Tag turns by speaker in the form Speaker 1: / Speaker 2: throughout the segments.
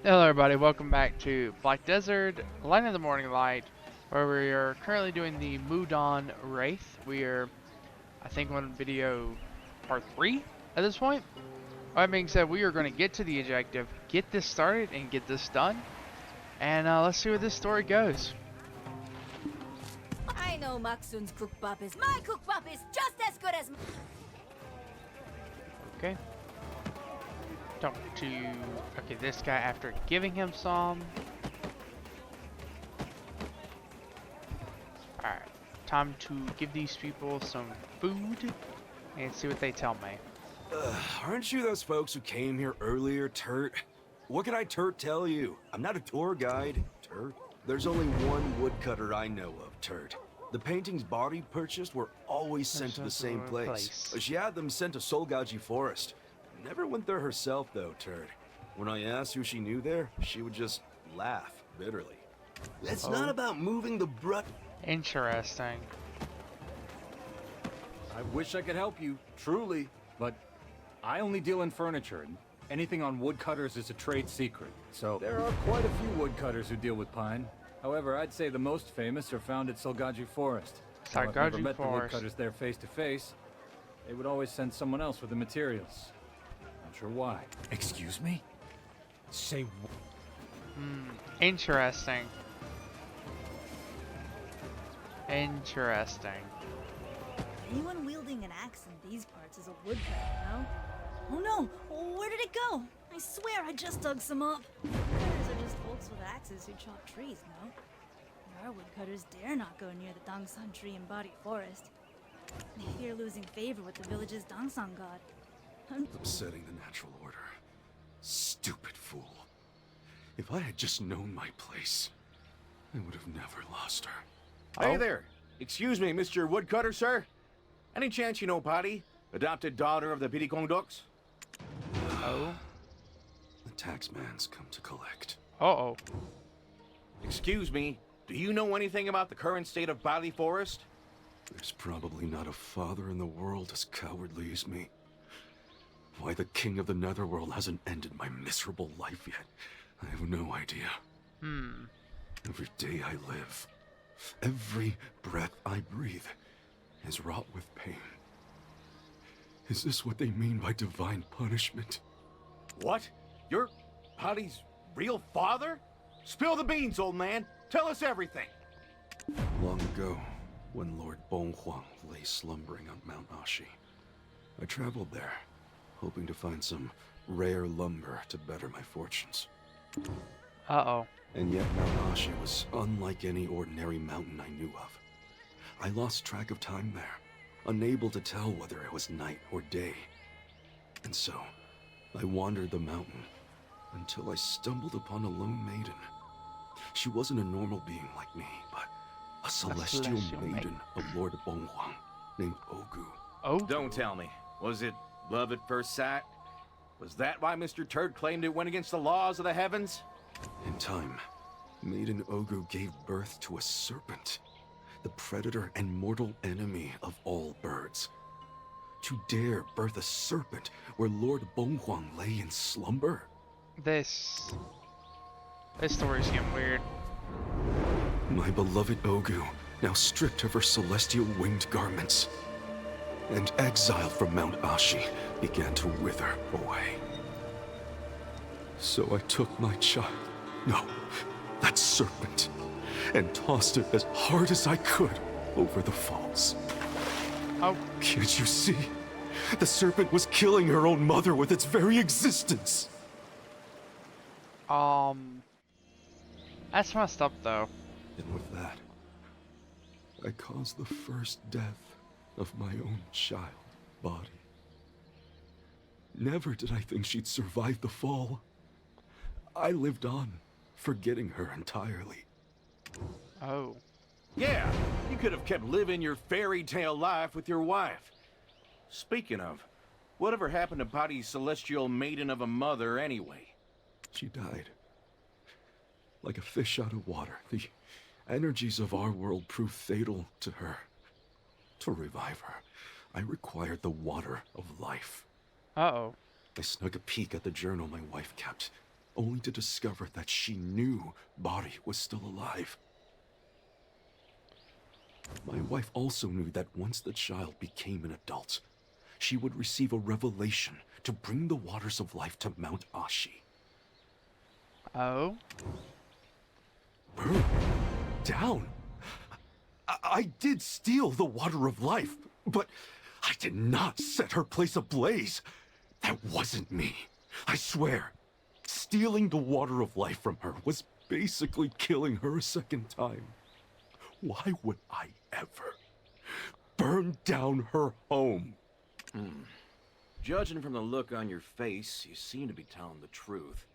Speaker 1: Hello everybody, welcome back to Black Desert, Light of the Morning Light, where we are currently doing the Mudang Wraith. We are, I think, on video part 3 at this point. That being said, we are going to get to the objective, get this started, and get this done. And let's see where this story goes.
Speaker 2: I know Maksun's cookbop is my cookbop is just as good as.
Speaker 1: Okay. Talk to, okay, this guy after giving him some. Alright, time to give these people some food and see what they tell me.
Speaker 3: Aren't you those folks who came here earlier, Turt? What can I, Turt, tell you? I'm not a tour guide, Turt. There's only one woodcutter I know of, Turt. The paintings Body purchased were always sent to the same place. She had them sent to Solgaji Forest. Never went there herself, though, Turt. When I asked who she knew there, she would just laugh bitterly. It's not about moving the
Speaker 1: Interesting.
Speaker 4: I wish I could help you, truly, but I only deal in furniture, and anything on woodcutters is a trade secret. So there are quite a few woodcutters who deal with pine. However, I'd say the most famous are found at Solgaji Forest. While I've never met the woodcutters there face to face, they would always send someone else with the materials. Not sure why. Excuse me? Say what?
Speaker 1: Interesting. Interesting.
Speaker 2: Anyone wielding an axe in these parts is a woodcutter, no? Oh no! Where did it go? I swear I just dug some up. Woodcutters are just folks with axes who chop trees, no? Our woodcutters dare not go near the Dongsan tree in Body Forest. They fear losing favor with the village's Dongsan god.
Speaker 3: Upsetting the natural order. Stupid fool. If I had just known my place, I would have never lost her.
Speaker 5: Hey there. Excuse me, Mr. Woodcutter, sir? Any chance you know Patty, adopted daughter of the Bidikongdoks?
Speaker 1: Oh.
Speaker 3: The taxman's come to collect.
Speaker 1: Uh-oh.
Speaker 5: Excuse me, do you know anything about the current state of Bali Forest?
Speaker 3: There's probably not a father in the world as cowardly as me. Why the king of the netherworld hasn't ended my miserable life yet, I have no idea. Every day I live, every breath I breathe is wrought with pain. Is this what they mean by divine punishment?
Speaker 5: What? You're Patty's real father? Spill the beans, old man. Tell us everything.
Speaker 3: Long ago, when Lord Bonghuang lay slumbering on Mount Ashi, I traveled there, hoping to find some rare lumber to better my fortunes.
Speaker 1: Uh-oh.
Speaker 3: And yet Mount Ashi was unlike any ordinary mountain I knew of. I lost track of time there, unable to tell whether it was night or day. And so, I wandered the mountain until I stumbled upon a lone maiden. She wasn't a normal being like me, but a celestial maiden of Lord Bonghuang named Ogu.
Speaker 1: Oh.
Speaker 5: Don't tell me. Was it love at first sight? Was that why Mr. Turd claimed it went against the laws of the heavens?
Speaker 3: In time, Maiden Ogu gave birth to a serpent, the predator and mortal enemy of all birds. To dare birth a serpent where Lord Bonghuang lay in slumber?
Speaker 1: This story's getting weird.
Speaker 3: My beloved Ogu, now stripped of her celestial winged garments, and exiled from Mount Ashi, began to wither away. So I took my child, no, that serpent, and tossed it as hard as I could over the falls.
Speaker 1: Oh.
Speaker 3: Can't you see? The serpent was killing her own mother with its very existence.
Speaker 1: That's messed up though.
Speaker 3: And with that, I caused the first death of my own child, Body. Never did I think she'd survive the fall. I lived on, forgetting her entirely.
Speaker 1: Oh.
Speaker 5: Yeah, you could have kept living your fairy tale life with your wife. Speaking of, whatever happened to Patty's celestial maiden of a mother anyway?
Speaker 3: She died. Like a fish out of water, the energies of our world proved fatal to her. To revive her, I required the water of life.
Speaker 1: Uh-oh.
Speaker 3: I snuck a peek at the journal my wife kept, only to discover that she knew Bari was still alive. My wife also knew that once the child became an adult, she would receive a revelation to bring the waters of life to Mount Ashi.
Speaker 1: Oh?
Speaker 3: Burn down? I did steal the water of life, but I did not set her place ablaze. That wasn't me. I swear. Stealing the water of life from her was basically killing her a second time. Why would I ever burn down her home?
Speaker 5: Judging from the look on your face, you seem to be telling the truth.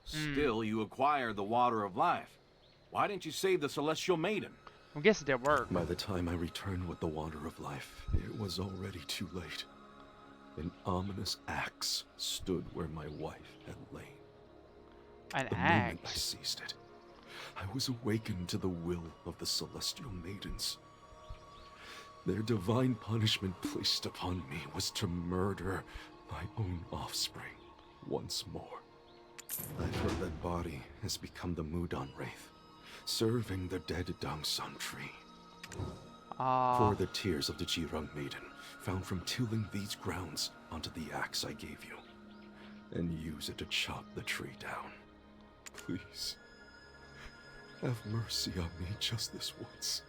Speaker 5: Still, you acquired the water of life. Why didn't you save the Celestial Maiden?
Speaker 1: I guess it did work.
Speaker 3: By the time I returned with the water of life, it was already too late. An ominous axe stood where my wife had lain.
Speaker 1: An
Speaker 3: The moment I
Speaker 1: axe.
Speaker 3: seized it, I was awakened to the will of the Celestial Maidens. Their divine punishment placed upon me was to murder my own offspring once more. I've heard that Bari has become the Mudang Wraith, serving the dead Dangsun tree. For the tears of the Jirang Maiden, found from tilling these grounds onto the axe I gave you, and use it to chop the tree down. Please, have mercy on me just this once.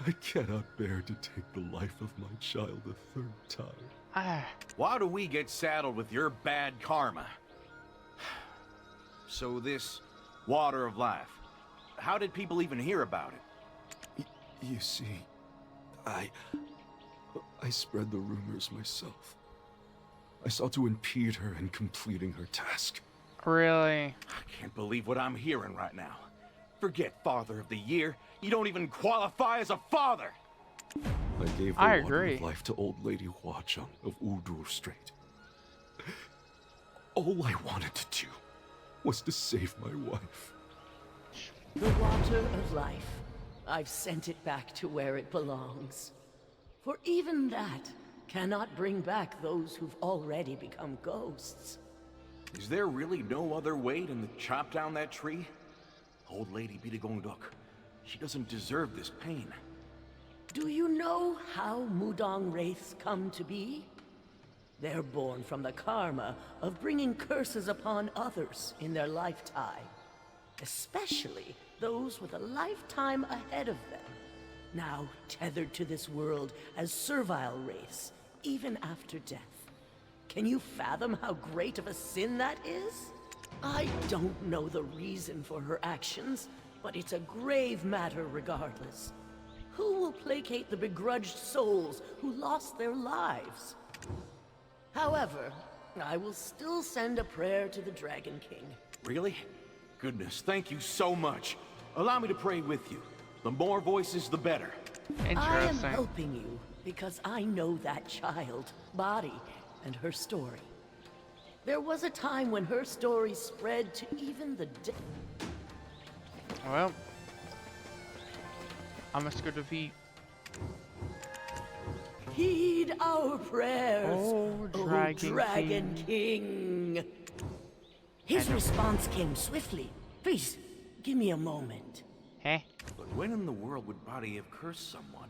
Speaker 3: I cannot bear to take the life of my child a third time.
Speaker 5: Why do we get saddled with your bad karma? So this water of life, how did people even hear about it?
Speaker 3: You see, I spread the rumors myself. I sought to impede her in completing her task.
Speaker 1: Really?
Speaker 5: I can't believe what I'm hearing right now. Forget Father of the Year. You don't even qualify as a father.
Speaker 3: I gave the
Speaker 1: I
Speaker 3: water
Speaker 1: agree.
Speaker 3: of life to old lady Huacheng of Udur Strait. All I wanted to do was to save my wife.
Speaker 6: The water of life. I've sent it back to where it belongs. For even that cannot bring back those who've already become ghosts.
Speaker 5: Is there really no other way than to chop down that tree? Old Lady Bitagongdok, she doesn't deserve this pain.
Speaker 6: Do you know how Mudang Wraiths come to be? They're born from the karma of bringing curses upon others in their lifetime. Especially those with a lifetime ahead of them. Now tethered to this world as servile wraiths, even after death. Can you fathom how great of a sin that is? I don't know the reason for her actions, but it's a grave matter regardless. Who will placate the begrudged souls who lost their lives? However, I will still send a prayer to the Dragon King.
Speaker 5: Really? Goodness, thank you so much. Allow me to pray with you. The more voices, the better.
Speaker 6: I am
Speaker 1: Interesting.
Speaker 6: helping you because I know that child, Bari, and her story. There was a time when her story spread to even the dead.
Speaker 1: Well, I must go defeat.
Speaker 6: Heed our prayers,
Speaker 1: Oh, Dragon
Speaker 6: Dragon King. His response came swiftly. Please, give me a moment.
Speaker 1: Heh?
Speaker 5: But when in the world would Badi have cursed someone?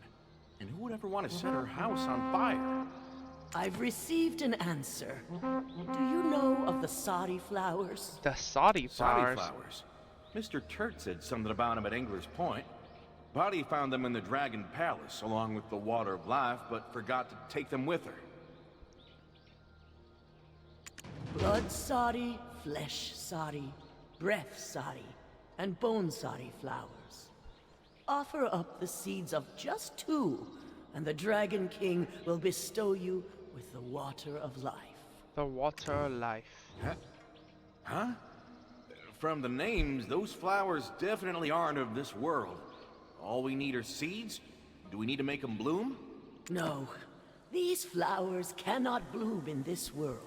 Speaker 5: And who would ever want to set her house on fire?
Speaker 6: I've received an answer. Do you know of the Saudi flowers?
Speaker 1: The Saudi flowers.
Speaker 5: Saudi flowers. Mr. Turt said something about them at Angler's Point. Badi found them in the Dragon Palace, along with the Water of Life, but forgot to take them with her.
Speaker 6: Blood Saudi, flesh Saudi, breath Saudi, and bone Saudi flowers. Offer up the seeds of just 2, and the Dragon King will bestow you with the water of life.
Speaker 1: The water life.
Speaker 5: Huh? From the names, those flowers definitely aren't of this world. All we need are seeds? Do we need to make them bloom?
Speaker 6: No, these flowers cannot bloom in this world.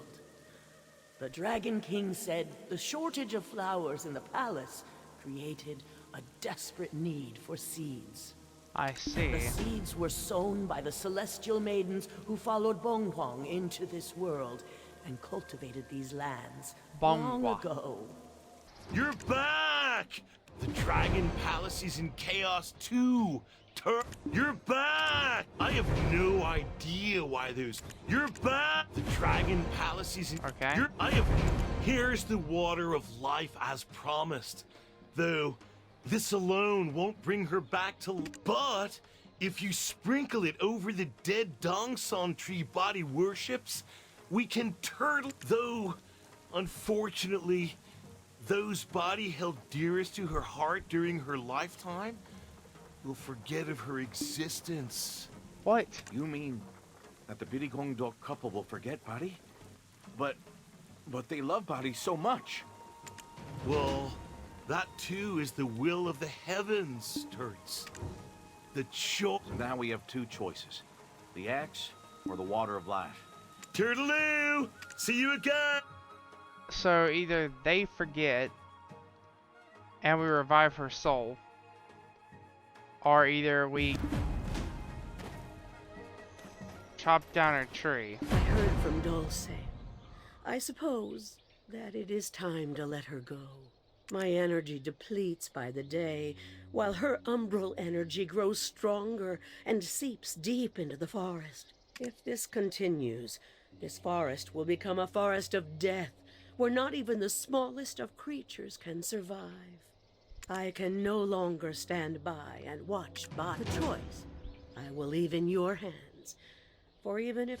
Speaker 6: The Dragon King said the shortage of flowers in the palace created a desperate need for seeds.
Speaker 1: I see.
Speaker 6: The seeds were sown by the celestial maidens who followed Bonghuang into this world, and cultivated these lands long
Speaker 1: Bongwa.
Speaker 6: ago.
Speaker 7: You're back! The Dragon Palace is in chaos too. You're back! I have no idea why there's. You're back! The Dragon Palace is in.
Speaker 1: Okay.
Speaker 7: Here's the water of life as promised. Though, this alone won't bring her back to. But, if you sprinkle it over the dead Dongson tree body worships, we can turtle. Though, unfortunately, those body held dearest to her heart during her lifetime will forget of her existence.
Speaker 1: What?
Speaker 5: You mean that the Biddy Dog couple will forget Buddy? But they love Buddy so much.
Speaker 7: Well, that too is the will of the heavens, Turts. The
Speaker 5: So now we have two choices. The axe or the water of life.
Speaker 7: Turtloo! See you again!
Speaker 1: So either they forget and we revive her soul, or either we chop down her tree.
Speaker 6: I heard from Dulce. I suppose that it is time to let her go. My energy depletes by the day, while her umbral energy grows stronger and seeps deep into the forest. If this continues, this forest will become a forest of death, where not even the smallest of creatures can survive. I can no longer stand by and watch by the choice. I will leave in your hands, for even if...